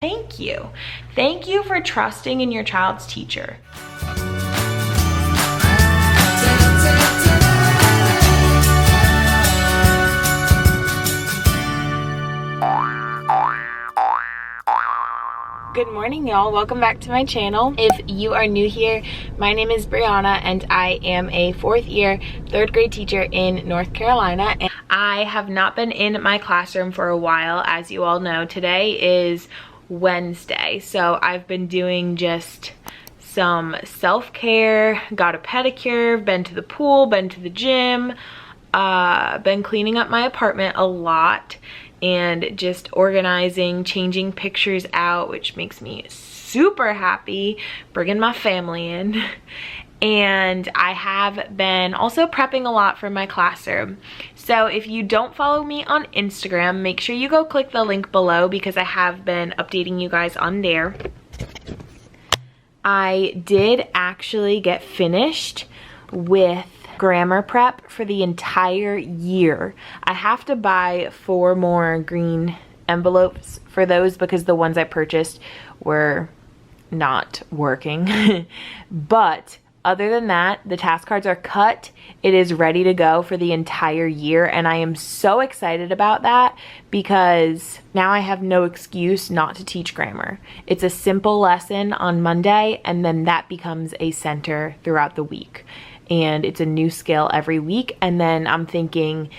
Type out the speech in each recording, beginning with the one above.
Thank you. Thank you for trusting in your child's teacher. Good morning, y'all. Welcome back to my channel. If you are new here, my name is Brianna and I am a 4th year 3rd grade teacher in North Carolina. And I have not been in my classroom for a while. As you all know, today is Wednesday, so I've been doing just some self-care, got a pedicure, been to the pool, been to the gym, been cleaning up my apartment a lot and just organizing, changing pictures out, which makes me super happy, bringing my family in. And I have been also prepping a lot for my classroom. So if you don't follow me on Instagram, make sure you go click the link below because I have been updating you guys on there. I did actually get finished with grammar prep for the entire year. I have to buy 4 more green envelopes for those because the ones I purchased were not working. But other than that, the task cards are cut. It is ready to go for the entire year, and I am so excited about that because now I have no excuse not to teach grammar. It's a simple lesson on Monday, and then that becomes a center throughout the week. And it's a new skill every week, and then I'm thinking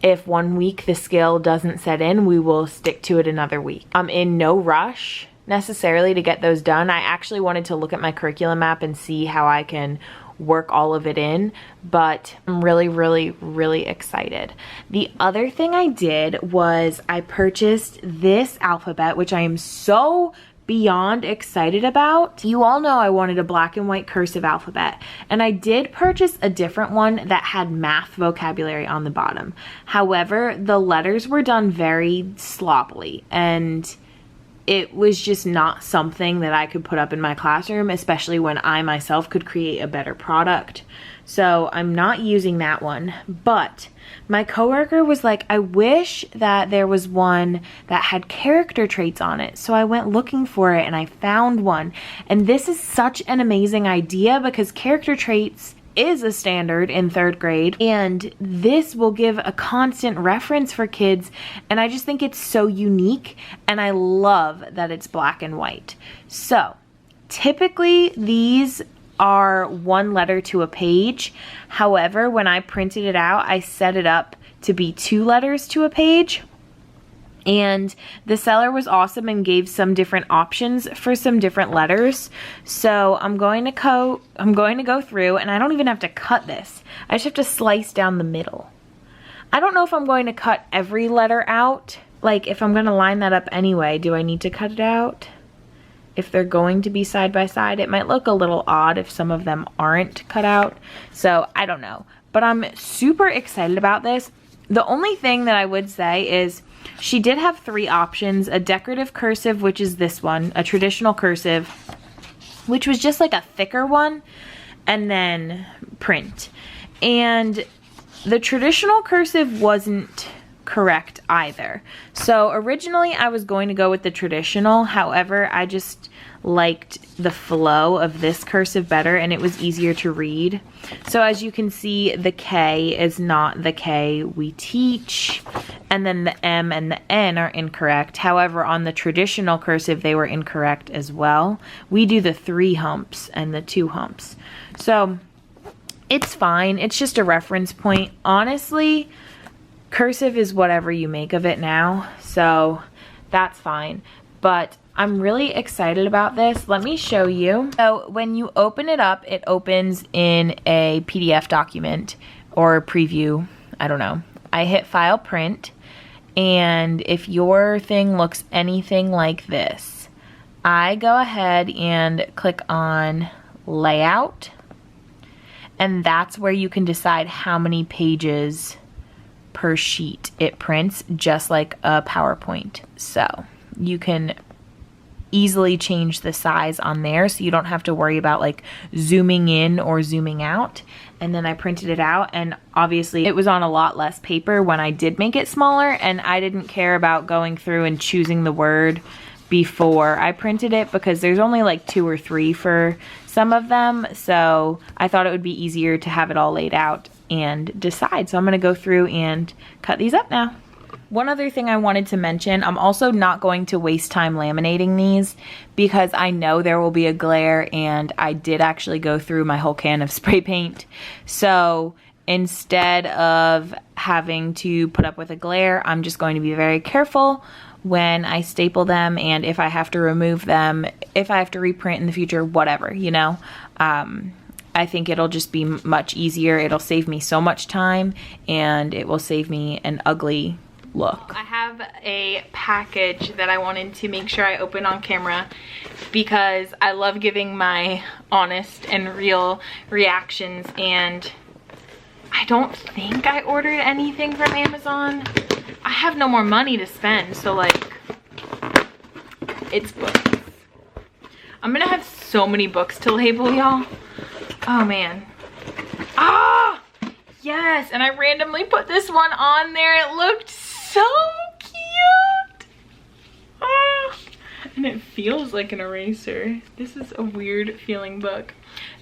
if one week the skill doesn't set in, we will stick to it another week. I'm in no rush necessarily to get those done. I actually wanted to look at my curriculum map and see how I can work all of it in, but I'm really excited. The other thing I did was I purchased this alphabet, which I am so beyond excited about. You all know I wanted a black and white cursive alphabet, and I did purchase a different one that had math vocabulary on the bottom. However, the letters were done very sloppily, and it was just not something that I could put up in my classroom, especially when I myself could create a better product. So I'm not using that one, but my coworker was like, I wish that there was one that had character traits on it. So I went looking for it and I found one. And this is such an amazing idea because character traits is a standard in 3rd grade, and this will give a constant reference for kids, and I just think it's so unique, and I love that it's black and white. So typically these are 1 letter to a page. However, when I printed it out, I set it up to be 2 letters to a page. And the seller was awesome and gave some different options for some different letters. So I'm going to go through, and I don't even have to cut this. I just have to slice down the middle. I don't know if I'm going to cut every letter out. Like if I'm going to line that up anyway, do I need to cut it out? If they're going to be side by side, it might look a little odd if some of them aren't cut out. So I don't know, but I'm super excited about this. The only thing that I would say is she did have 3 options: a decorative cursive, which is this one, a traditional cursive, which was just like a thicker one, and then print. And the traditional cursive wasn't correct either. So originally I was going to go with the traditional, however, I just liked the flow of this cursive better and it was easier to read. So as you can see, the K is not the K we teach, and then the M and the N are incorrect. However, on the traditional cursive, they were incorrect as well. We do the 3 humps and the 2 humps. So it's fine. It's just a reference point. Honestly, cursive is whatever you make of it now, so that's fine. But I'm really excited about this. Let me show you. So when you open it up, it opens in a PDF document or preview. I don't know. I hit file print, and if your thing looks anything like this, I go ahead and click on layout, and that's where you can decide how many pages per sheet it prints, just like a PowerPoint. So you can easily change the size on there, so you don't have to worry about like zooming in or zooming out. And then I printed it out, and obviously it was on a lot less paper when I did make it smaller, and I didn't care about going through and choosing the word before I printed it because there's only like 2 or 3 for some of them. So I thought it would be easier to have it all laid out and decide. So I'm gonna go through and cut these up now. One other thing I wanted to mention, I'm also not going to waste time laminating these because I know there will be a glare, and I did actually go through my whole can of spray paint. So instead of having to put up with a glare, I'm just going to be very careful when I staple them, and if I have to remove them, if I have to reprint in the future, whatever, you know. I think it'll just be much easier. It'll save me so much time, and it will save me an ugly look. I have a package that I wanted to make sure I open on camera because I love giving my honest and real reactions, and I don't think I ordered anything from Amazon. I have no more money to spend, so like, it's books. I'm gonna have so many books to label, y'all. Oh man. Ah! Yes, and I randomly put this one on there. It looked so cute. Ah! And it feels like an eraser. This is a weird feeling book.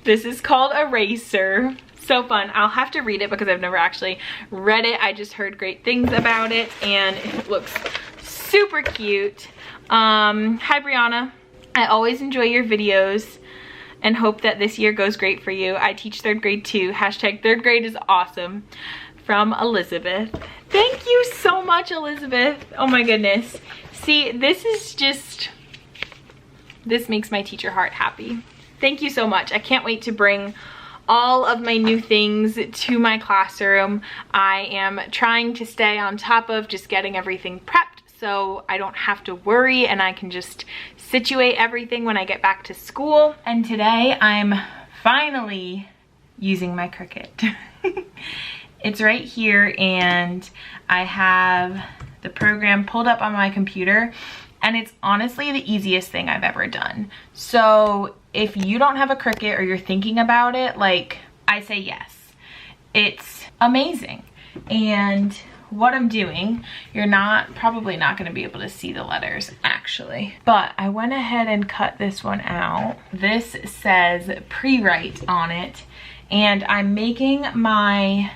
This is called Eraser. So fun. I'll have to read it because I've never actually read it. I just heard great things about it, and it looks super cute. Hi Brianna. I always enjoy your videos and hope that this year goes great for you. I teach 3rd grade too. Hashtag 3rd grade is awesome. From Elizabeth. Thank you so much, Elizabeth. Oh my goodness. See, this is just, this makes my teacher heart happy. Thank you so much. I can't wait to bring all of my new things to my classroom. I am trying to stay on top of just getting everything prepped so I don't have to worry, and I can just situate everything when I get back to school. And today I'm finally using my Cricut. It's right here, and I have the program pulled up on my computer, and it's honestly the easiest thing I've ever done. So if you don't have a Cricut or you're thinking about it, like, I say yes. It's amazing. And what I'm doing, you're probably not gonna be able to see the letters actually, but I went ahead and cut this one out. This says pre-write on it, and I'm making my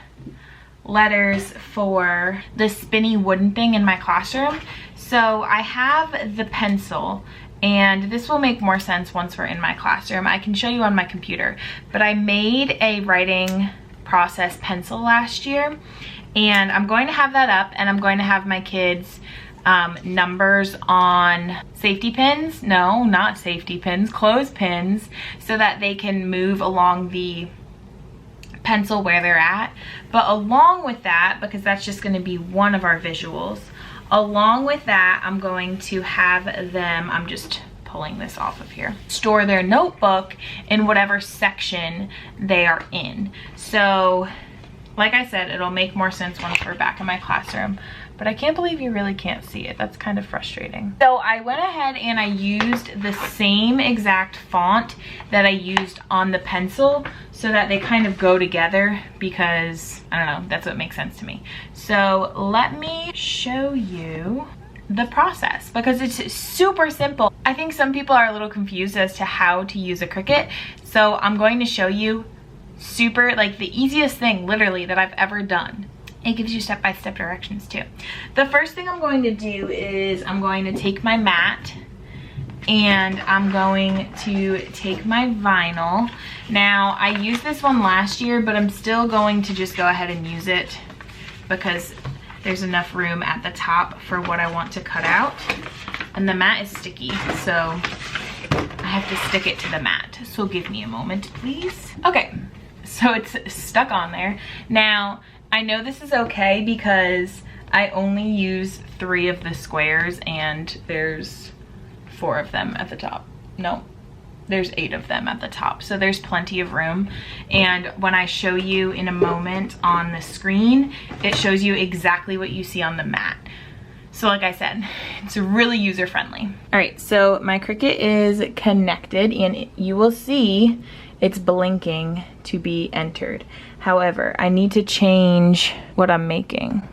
letters for the spinny wooden thing in my classroom. So I have the pencil, and this will make more sense once we're in my classroom. I can show you on my computer, but I made a writing process pencil last year, and I'm going to have that up, and I'm going to have my kids numbers on safety pins. No, not safety pins, clothespins, so that they can move along the pencil where they're at. But along with that, because that's just going to be one of our visuals, along with that, I'm going to have them, I'm just pulling this off of here, store their notebook in whatever section they are in. So like I said, it'll make more sense once we're back in my classroom, but I can't believe you really can't see it. That's kind of frustrating. So I went ahead and I used the same exact font that I used on the pencil so that they kind of go together, because I don't know, that's what makes sense to me. So let me show you the process because it's super simple. I think some people are a little confused as to how to use a Cricut. So I'm going to show you super, like, the easiest thing literally that I've ever done. It gives you step-by-step directions too. The first thing I'm going to do is I'm going to take my mat, and I'm going to take my vinyl. Now I used this one last year, but I'm still going to just go ahead and use it because there's enough room at the top for what I want to cut out. And the mat is sticky, so I have to stick it to the mat. So give me a moment, please. Okay, so it's stuck on there. Now, I know this is okay because I only use 3 of the squares, and there's 4 of them at the top. No, there's 8 of them at the top. So there's plenty of room. And when I show you in a moment on the screen, it shows you exactly what you see on the mat. So like I said, it's really user-friendly. All right, so my Cricut is connected, and you will see it's blinking to be entered. However, I need to change what I'm making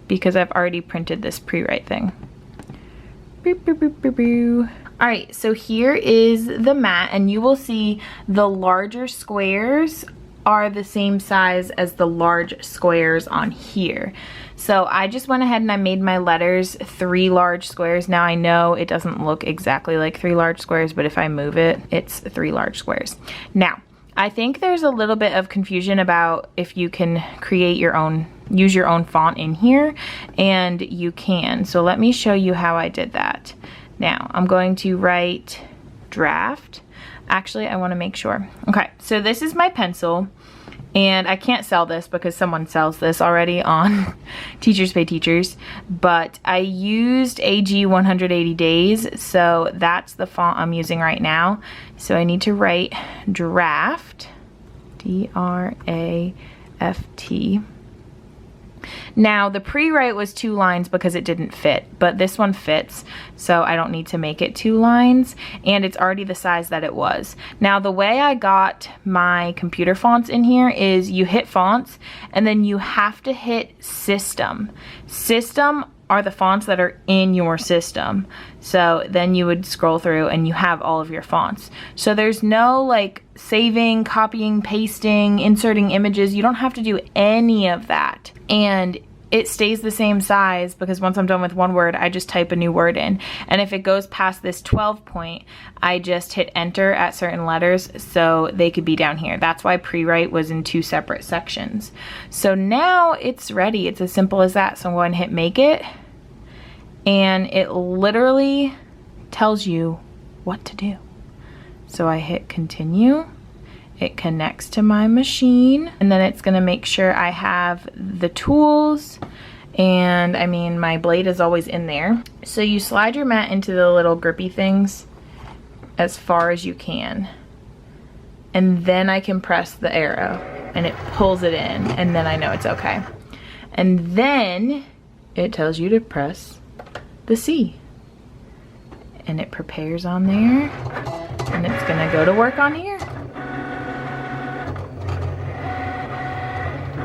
because I've already printed this pre-write thing. All right, so here is the mat, and you will see the larger squares are the same size as the large squares on here. So I just went ahead and I made my letters 3 large squares. Now I know it doesn't look exactly like 3 large squares, but if I move it, it's 3 large squares. Now, I think there's a little bit of confusion about if you can create your own, use your own font in here, and you can. So let me show you how I did that. Now, I'm going to write draft. Actually, I want to make sure. Okay, so this is my pencil, and I can't sell this because someone sells this already on Teachers Pay Teachers, but I used AG 180 days, so that's the font I'm using right now. So I need to write draft, D-R-A-F-T. Now the pre-write was 2 lines because it didn't fit, but this one fits, so I don't need to make it 2 lines, and it's already the size that it was. Now the way I got my computer fonts in here is you hit fonts, and then you have to hit system. System are the fonts that are in your system. So then you would scroll through and you have all of your fonts. So there's no like saving, copying, pasting, inserting images. You don't have to do any of that. And it stays the same size because once I'm done with one word, I just type a new word in. And if it goes past this 12 point, I just hit enter at certain letters so they could be down here. That's why pre-write was in 2 separate sections. So now it's ready. It's as simple as that. So I'm going to hit make it, and it literally tells you what to do. So I hit continue. It connects to my machine, and then it's gonna make sure I have the tools, and I mean my blade is always in there. So you slide your mat into the little grippy things as far as you can, and then I can press the arrow and it pulls it in, and then I know it's okay. And then it tells you to press the C, and it prepares on there, and it's gonna go to work on here.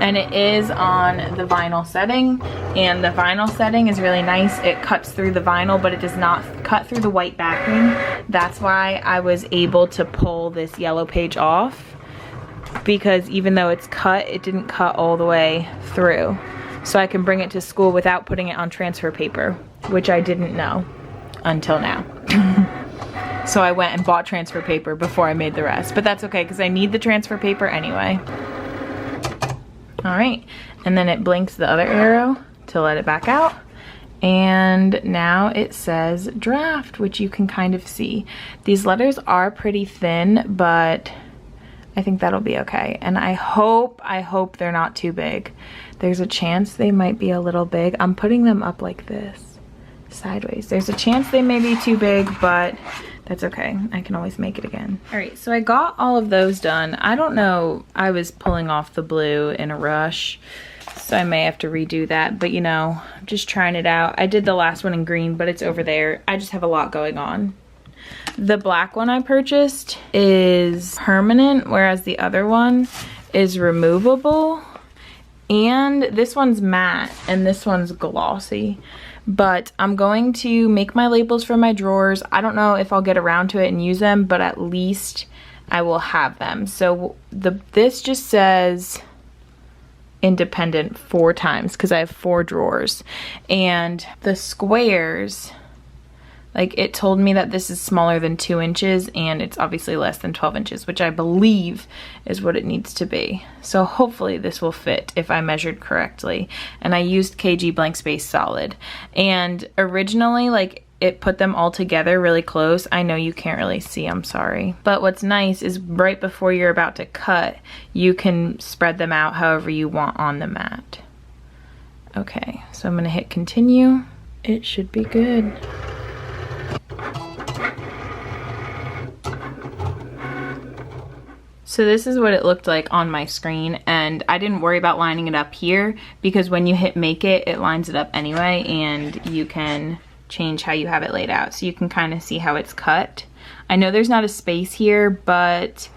And it is on the vinyl setting, and the vinyl setting is really nice. It cuts through the vinyl, but it does not cut through the white backing. That's why I was able to pull this yellow page off, because even though it's cut, it didn't cut all the way through. So I can bring it to school without putting it on transfer paper, which I didn't know until now. So I went and bought transfer paper before I made the rest, but that's okay because I need the transfer paper anyway. All right, and then it blinks the other arrow to let it back out. And now it says draft, which you can kind of see. These letters are pretty thin, but I think that'll be okay. And I hope they're not too big. There's a chance they might be a little big. I'm putting them up like this, sideways. There's a chance they may be too big, but that's okay. I can always make it again. All right, so I got all of those done. I don't know, I was pulling off the blue in a rush, so I may have to redo that, but you know, I'm just trying it out. I did the last one in green, but it's over there. I just have a lot going on. The black one I purchased is permanent, whereas the other one is removable. And this one's matte, and this one's glossy. But I'm going to make my labels for my drawers. I don't know if I'll get around to it and use them, but at least I will have them. So this just says independent 4 times because I have 4 drawers. And the squares, like it told me that this is smaller than 2 inches, and it's obviously less than 12 inches, which I believe is what it needs to be. So hopefully this will fit if I measured correctly. And I used KG Blank Space Solid. And originally, like, it put them all together really close. I know you can't really see, I'm sorry. But what's nice is right before you're about to cut, you can spread them out however you want on the mat. Okay, so I'm gonna hit continue. It should be good. So this is what it looked like on my screen, and I didn't worry about lining it up here because when you hit make it, it lines it up anyway, and you can change how you have it laid out. So you can kind of see how it's cut. I know there's not a space here, but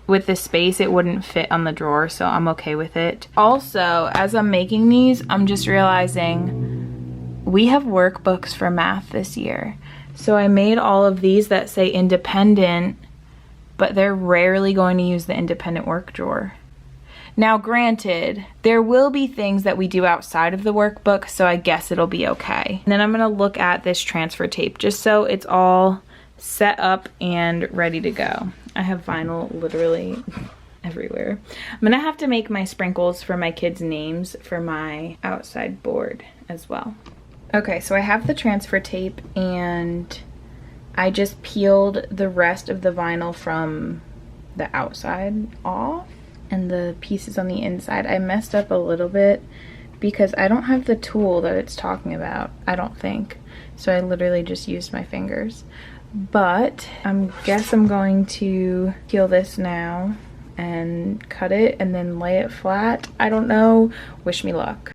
with the space it wouldn't fit on the drawer, so I'm okay with it. Also, as I'm making these, I'm just realizing we have workbooks for math this year. So I made all of these that say independent, but they're rarely going to use the independent work drawer. Now granted, there will be things that we do outside of the workbook, so I guess it'll be okay. And then I'm gonna look at this transfer tape just so it's all set up and ready to go. I have vinyl literally everywhere. I'm gonna have to make my sprinkles for my kids' names for my outside board as well. Okay, so I have the transfer tape and I just peeled the rest of the vinyl from the outside off and the pieces on the inside. I messed up a little bit because I don't have the tool that it's talking about, I don't think. So I literally just used my fingers. But I guess I'm going to peel this now and cut it and then lay it flat. I don't know, wish me luck.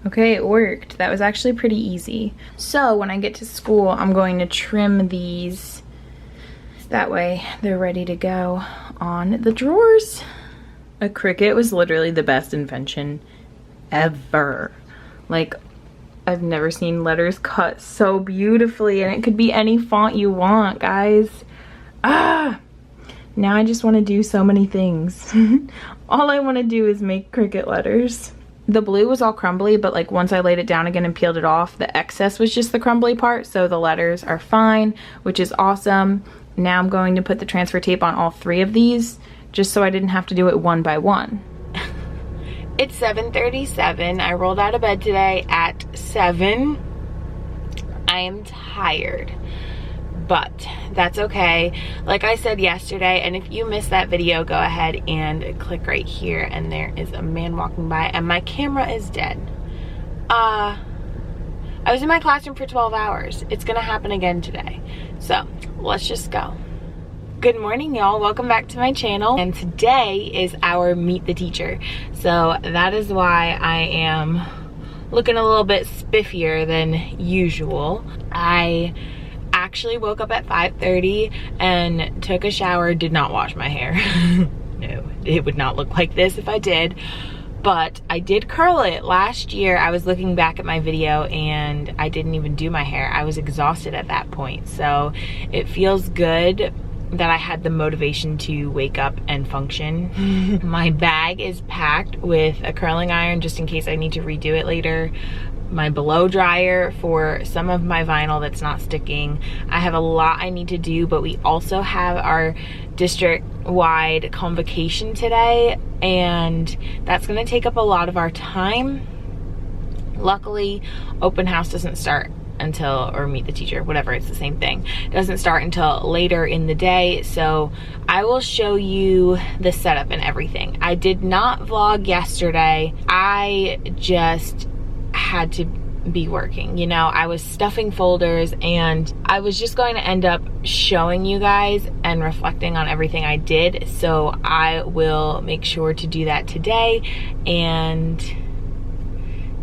Okay, it worked. That was actually pretty easy. So when I get to school, I'm going to trim these. That way they're ready to go on the drawers. A Cricut was literally the best invention ever. Like, I've never seen letters cut so beautifully, and it could be any font you want, guys. Now I just want to do so many things. All I want to do is make Cricut letters. The blue was all crumbly, but like once I laid it down again and peeled it off, the excess was just the crumbly part, so the letters are fine, which is awesome. Now I'm going to put the transfer tape on all 3 of these, just so I didn't have to do it one by one. It's 7:37. I rolled out of bed today at 7. I am tired, but that's okay. Like I said yesterday, and if you missed that video, go ahead and click right here, and there is a man walking by, and my camera is dead. I was in my classroom for 12 hours. It's gonna happen again today. So let's just go. Good morning, y'all. Welcome back to my channel. And today is our Meet the Teacher. So that is why I am looking a little bit spiffier than usual. I actually woke up at 5:30 and took a shower, did not wash my hair. No, it would not look like this if I did. But I did curl it. Last year, I was looking back at my video and I didn't even do my hair. I was exhausted at that point. So it feels good that I had the motivation to wake up and function. My bag is packed with a curling iron just in case I need to redo it later. My blow dryer for some of my vinyl that's not sticking. I have a lot I need to do, but we also have our district-wide convocation today, and that's gonna take up a lot of our time. Luckily, open house doesn't start until, or Meet the Teacher, whatever, it's the same thing, doesn't start until later in the day, so I will show you the setup and everything. I did not vlog yesterday. I just had to be working, you know. I was stuffing folders and I was just going to end up showing you guys and reflecting on everything I did, so I will make sure to do that today. And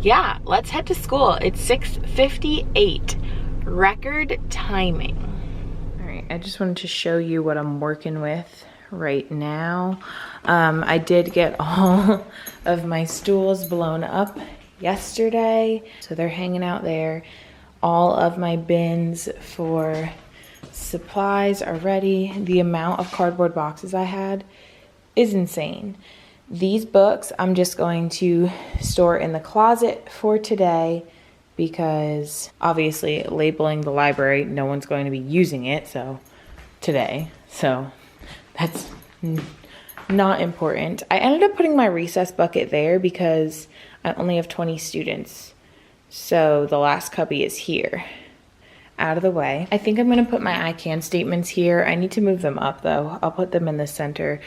yeah, let's head to school. It's 6:58, record timing. All right, I just wanted to show you what I'm working with right now. I did get all of my stools blown up yesterday, so they're hanging out there. All of my bins for supplies are ready. The amount of cardboard boxes I had is insane. These books I'm just going to store in the closet for today because obviously labeling the library, no one's going to be using it today, so that's not important. I ended up putting my recess bucket there because I only have 20 students, so the last cubby is here, out of the way. I think I'm gonna put my I can statements here. I need to move them up though. I'll put them in the center,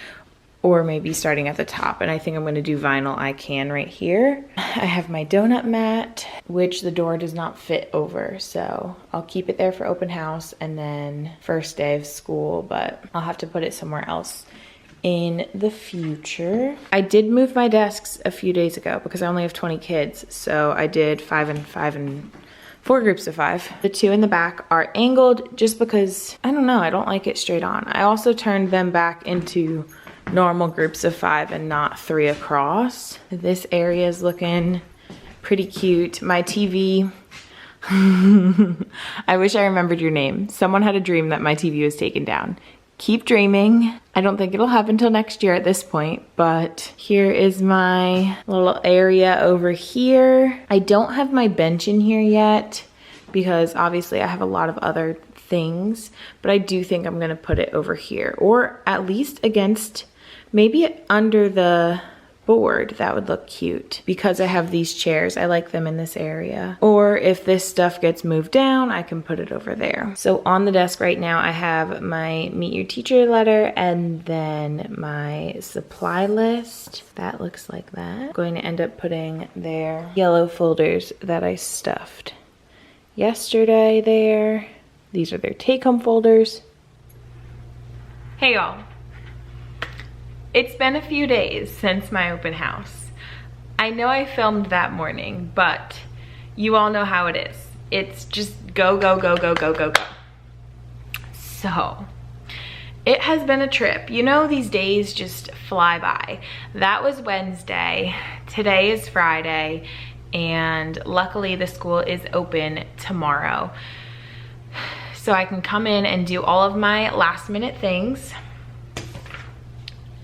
or maybe starting at the top, and I think I'm gonna do vinyl I can right here. I have my donut mat, which the door does not fit over, so I'll keep it there for open house and then first day of school, but I'll have to put it somewhere else in the future. I did move my desks a few days ago because I only have 20 kids, so I did 5 and 5 and 4 groups of 5. The 2 in the back are angled just because, I don't know, I don't like it straight on. I also turned them back into normal groups of 5 and not 3 across. This area is looking pretty cute. My TV I wish I remembered your name. Someone had a dream that my TV was taken down. Keep dreaming. I don't think it'll happen until next year at this point, but here is my little area over here. I don't have my bench in here yet because obviously I have a lot of other things, but I do think I'm gonna put it over here, or at least against, maybe under the board. That would look cute because I have these chairs. I like them in this area. Or if this stuff gets moved down, I can put it over there. So on the desk right now, I have my Meet Your Teacher letter and then my supply list. That looks like that. I'm going to end up putting their yellow folders that I stuffed yesterday there. These are their take-home folders. Hey y'all. It's been a few days since my open house. I know I filmed that morning, but you all know how it is. It's just go, go, go, go, go, go, go. So, it has been a trip. You know, these days just fly by. That was Wednesday. Today is Friday, and luckily the school is open tomorrow. So I can come in and do all of my last minute things.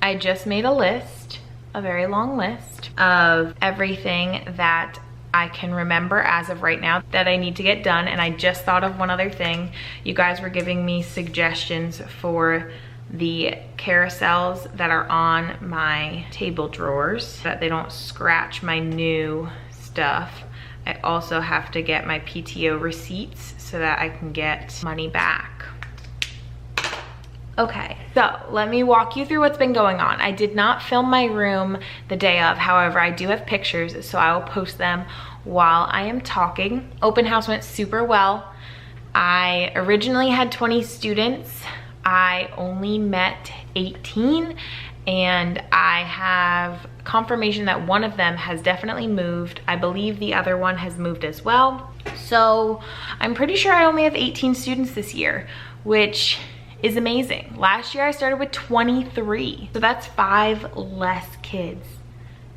I just made a list, a very long list of everything that I can remember as of right now that I need to get done. And I just thought of one other thing. You guys were giving me suggestions for the carousels that are on my table drawers so that they don't scratch my new stuff. I also have to get my PTO receipts so that I can get money back. Okay, so let me walk you through what's been going on. I did not film my room the day of. However, I do have pictures, so I will post them while I am talking. Open house went super well. I originally had 20 students. I only met 18, and I have confirmation that one of them has definitely moved. I believe the other one has moved as well. So I'm pretty sure I only have 18 students this year, which is amazing. Last year I started with 23, so that's 5 less kids.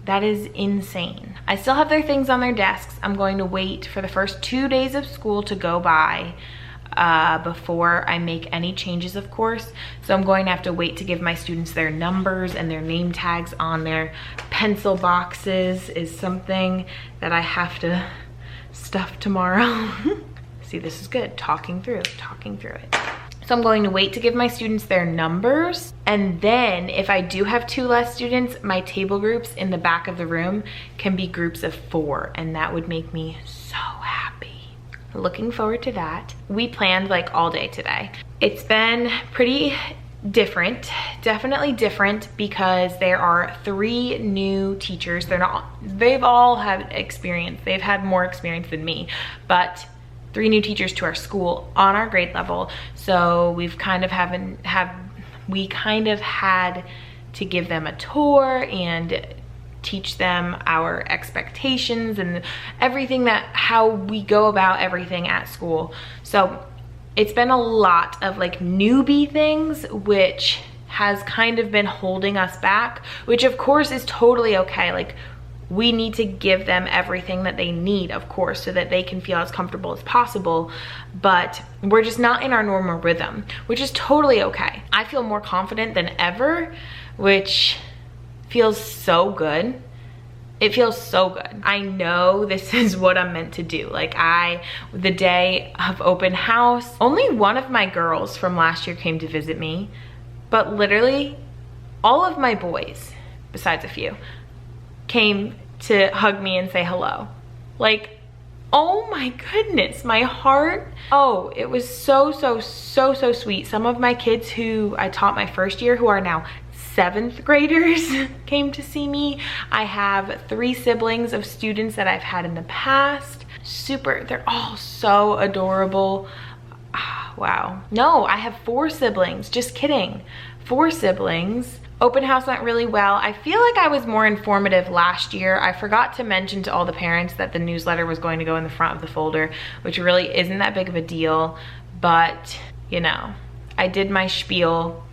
That is insane. I still have their things on their desks. I'm going to wait for the first 2 days of school to go by before I make any changes, of course. So I'm going to have to wait to give my students their numbers and their name tags on their pencil boxes is something that I have to stuff tomorrow. See, this is good, talking through it. So I'm going to wait to give my students their numbers. And then if I do have 2 less students, my table groups in the back of the room can be groups of 4. And that would make me so happy. Looking forward to that. We planned like all day today. It's been pretty different, definitely different, because there are 3 new teachers. They've all had experience. They've had more experience than me, but 3 new teachers to our school on our grade level. So we've kind of had to give them a tour and teach them our expectations and everything, how we go about everything at school. So it's been a lot of like newbie things, which has kind of been holding us back, which of course is totally okay. Like, we need to give them everything that they need, of course, so that they can feel as comfortable as possible, but we're just not in our normal rhythm, which is totally okay. I feel more confident than ever, which feels so good. It feels so good. I know this is what I'm meant to do. Like, the day of open house, only one of my girls from last year came to visit me, but literally all of my boys, besides a few, came to hug me and say hello. Like, oh my goodness, my heart. Oh, it was so sweet. Some of my kids who I taught my first year, who are now 7th graders, came to see me. I have 3 siblings of students that I've had in the past. They're all so adorable. Wow. No, I have 4 siblings, just kidding. 4 siblings. Open house went really well. I feel like I was more informative last year. I forgot to mention to all the parents that the newsletter was going to go in the front of the folder, which really isn't that big of a deal, but you know, I did my spiel.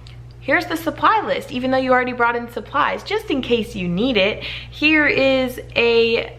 here's the supply list, even though you already brought in supplies, just in case you need it. Here is a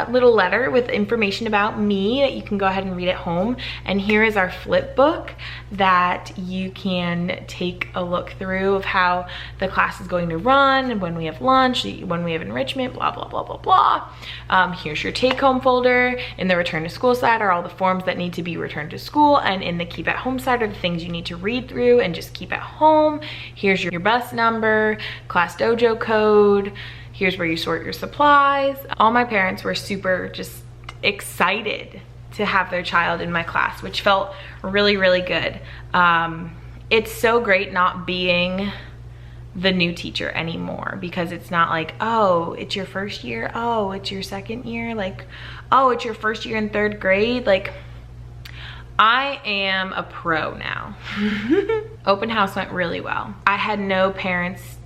little letter with information about me that you can go ahead and read at home. And here is our flip book that you can take a look through of how the class is going to run, and when we have lunch, when we have enrichment, blah, blah, blah, blah, blah. Here's your take-home folder. In the return to school side are all the forms that need to be returned to school, and in the keep at home side are the things you need to read through and just keep at home. Here's your bus number, class dojo code. Here's where you sort your supplies. All my parents were super just excited to have their child in my class, which felt really, really good. It's so great not being the new teacher anymore, because it's not like, oh, it's your first year, oh, it's your second year, like, oh, it's your first year in 3rd grade. Like, I am a pro now. Open house went really well. I had no parents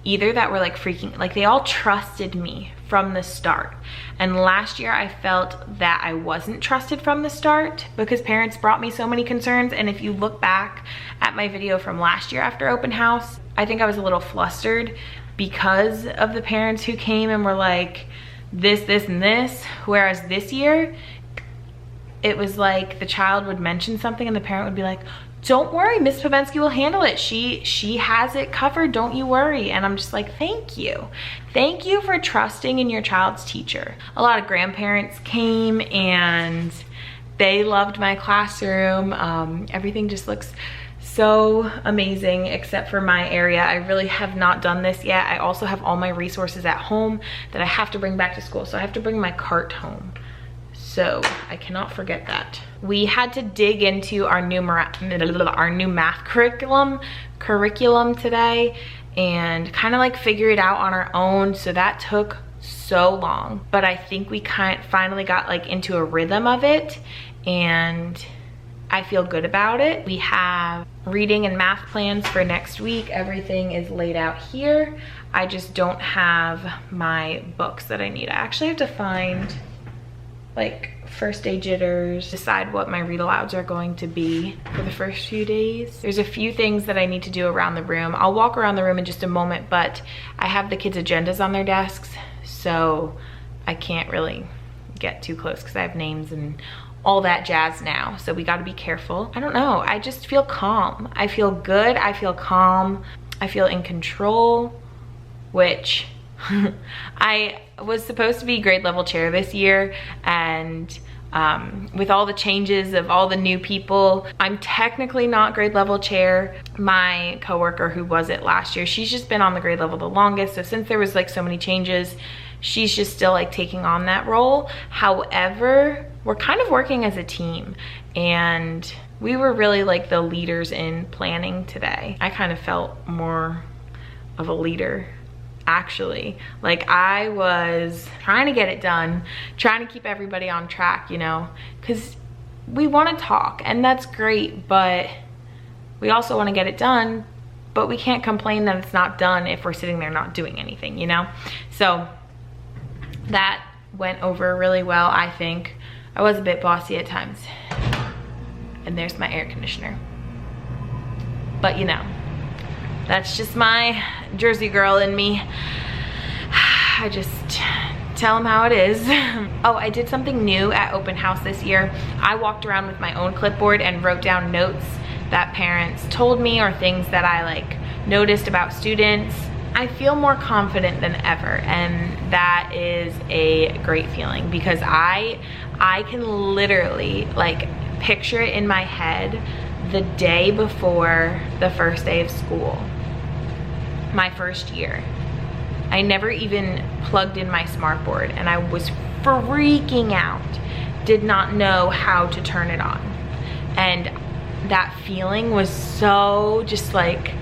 either that were like freaking, like they all trusted me from the start. And last year I felt that I wasn't trusted from the start because parents brought me so many concerns. And if you look back at my video from last year after open house, I think I was a little flustered because of the parents who came and were like, this, and this. Whereas this year, it was like the child would mention something and the parent would be like, don't worry, Miss Pavensky will handle it. She has it covered, don't you worry. And I'm just like, thank you. Thank you for trusting in your child's teacher. A lot of grandparents came and they loved my classroom. Everything just looks so amazing except for my area. I really have not done this yet. I also have all my resources at home that I have to bring back to school. So I have to bring my cart home. So I cannot forget that. We had to dig into our new math curriculum today and kind of like figure it out on our own. So that took so long, but I think we finally got like into a rhythm of it, and I feel good about it. We have reading and math plans for next week. Everything is laid out here. I just don't have my books that I need. I actually have to find like first day jitters, decide what my read alouds are going to be for the first few days. There's a few things that I need to do around the room. I'll walk around the room in just a moment, but I have the kids' agendas on their desks, so I can't really get too close because I have names and all that jazz now. So we got to be careful. I don't know. I just feel calm. I feel good. I feel calm. I feel in control, which I was supposed to be grade level chair this year, and with all the changes of all the new people, I'm technically not grade level chair. My coworker who was it last year, she's just been on the grade level the longest. So since there was like so many changes, she's just still like taking on that role. However, we're kind of working as a team, and we were really like the leaders in planning today. I kind of felt more of a leader, actually. Like, I was trying to get it done, trying to keep everybody on track, you know, because we want to talk and that's great, but we also want to get it done, but we can't complain that it's not done if we're sitting there not doing anything, you know? So that went over really well, I think. I was a bit bossy at times. And there's my air conditioner. But you know, that's just my Jersey girl in me. I just tell them how it is. Oh, I did something new at open house this year. I walked around with my own clipboard and wrote down notes that parents told me or things that I like noticed about students. I feel more confident than ever, and that is a great feeling because I can literally like picture it in my head the day before the first day of school, my first year. I never even plugged in my smartboard and I was freaking out, did not know how to turn it on. And that feeling was so just like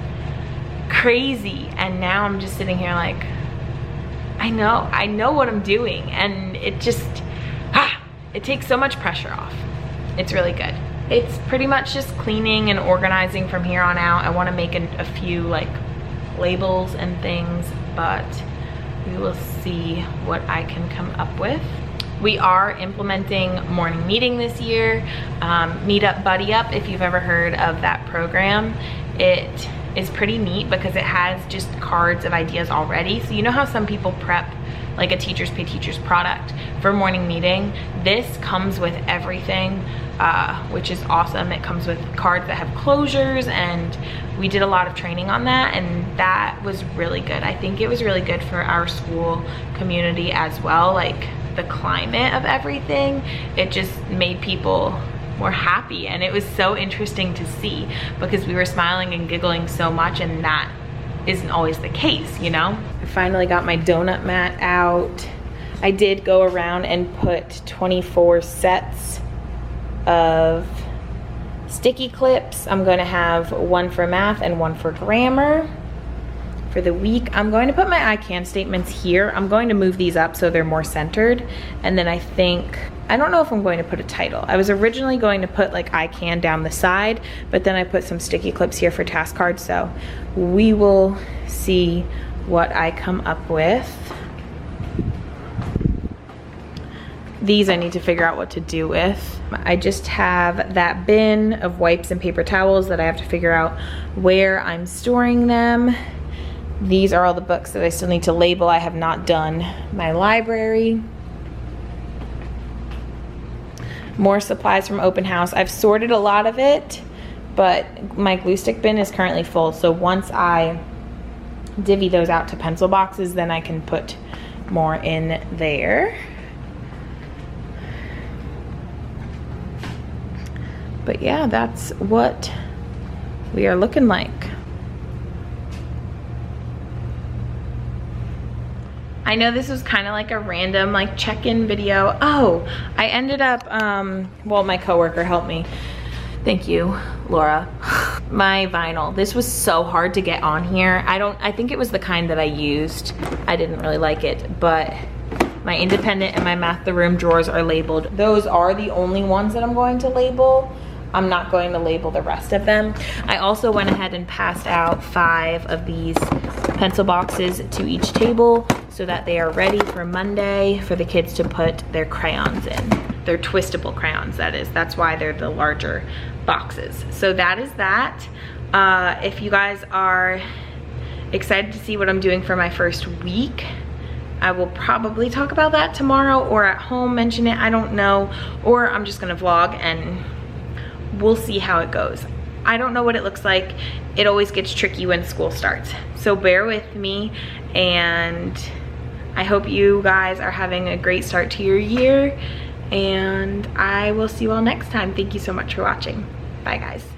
crazy. And now I'm just sitting here like, I know what I'm doing. And it just, it takes so much pressure off. It's really good. It's pretty much just cleaning and organizing from here on out. I want to make a few like labels and things, but we will see what I can come up with. We are implementing morning meeting this year. Meet Up Buddy Up, if you've ever heard of that program. It is pretty neat because it has just cards of ideas already. So you know how some people prep like a Teachers Pay Teachers product for morning meeting? This comes with everything, which is awesome. It comes with cards that have closures, and we did a lot of training on that, and that was really good. I think it was really good for our school community as well, like the climate of everything. It just made people more happy, and it was so interesting to see because we were smiling and giggling so much, and that isn't always the case, you know? I finally got my donut mat out. I did go around and put 24 sets of sticky clips. I'm going to have one for math and one for grammar. For the week, I'm going to put my I can statements here. I'm going to move these up so they're more centered. And then I don't know if I'm going to put a title. I was originally going to put like I can down the side, but then I put some sticky clips here for task cards. So we will see what I come up with. These I need to figure out what to do with. I just have that bin of wipes and paper towels that I have to figure out where I'm storing them. These are all the books that I still need to label. I have not done my library. More supplies from open house. I've sorted a lot of it, but my glue stick bin is currently full. So once I divvy those out to pencil boxes, then I can put more in there. But yeah, that's what we are looking like. I know this was kind of like a random like check-in video. Oh, I ended up, well, my coworker helped me. Thank you, Laura. My vinyl. This was so hard to get on here. I think it was the kind that I used. I didn't really like it, but my independent and my Math the Room drawers are labeled. Those are the only ones that I'm going to label. I'm not going to label the rest of them. I also went ahead and passed out 5 of these pencil boxes to each table so that they are ready for Monday for the kids to put their crayons in. They're twistable crayons, that is. That's why they're the larger boxes. So that is that. If you guys are excited to see what I'm doing for my first week, I will probably talk about that tomorrow or at home, mention it, I don't know. Or I'm just gonna vlog and we'll see how it goes. I don't know what it looks like. It always gets tricky when school starts. So bear with me, and I hope you guys are having a great start to your year, and I will see you all next time. Thank you so much for watching. Bye guys.